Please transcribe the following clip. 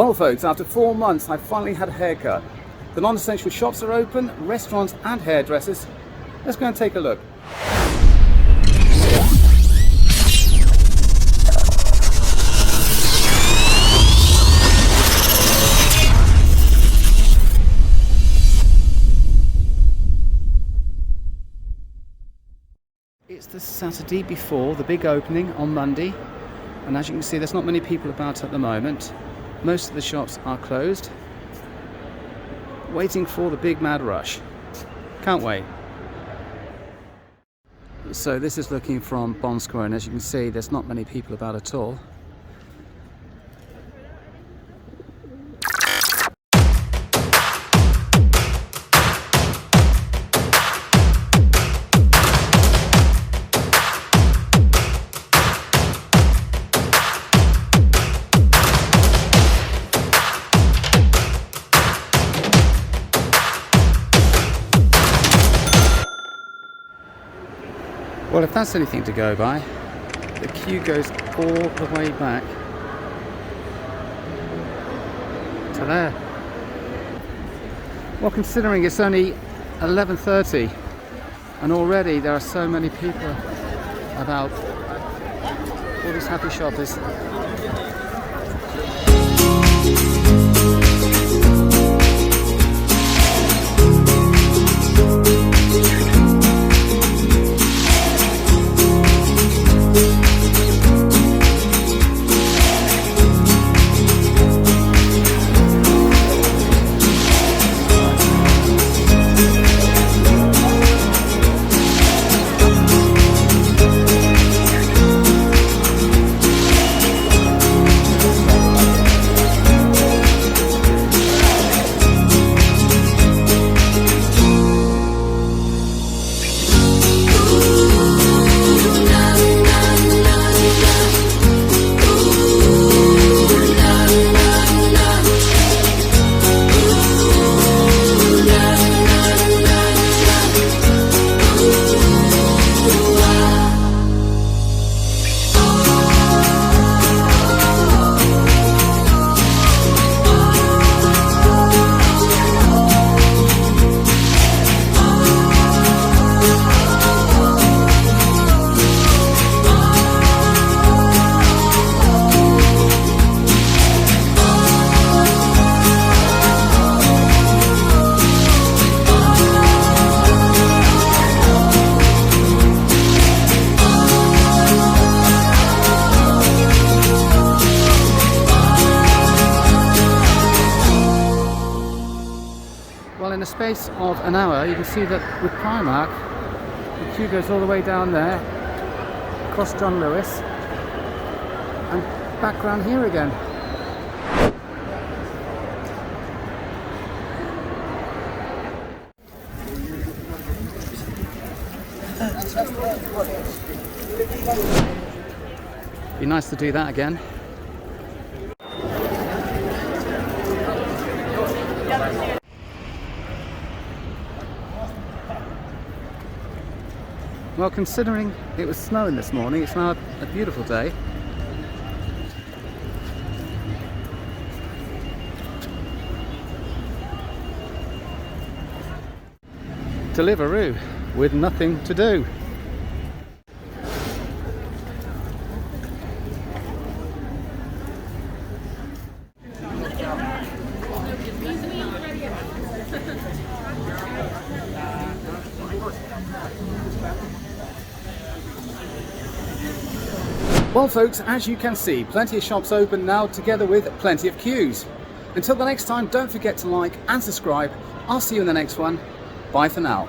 Well folks, after 4 months I finally had a haircut. The non-essential shops are open, restaurants and hairdressers. Let's go and take a look. It's the Saturday before the big opening on Monday, and as you can see there's not many people about at the moment. Most of the shops are closed, waiting for the big mad rush. Can't wait. So this is looking from Bond Square, and as you can see there's not many people about at all. Well, if that's anything to go by, the queue goes all the way back to there. Well, considering it's only 11:30 and already there are so many people about, all these happy shoppers. Well, in the space of an hour, you can see that with Primark, the queue goes all the way down there, across John Lewis, and back round here again. Be nice to do that again. Well, considering it was snowing this morning, it's now a beautiful day. Deliveroo with nothing to do. Well folks, as you can see, plenty of shops open now, together with plenty of queues. Until the next time, don't forget to like and subscribe. I'll see you in the next one. Bye for now.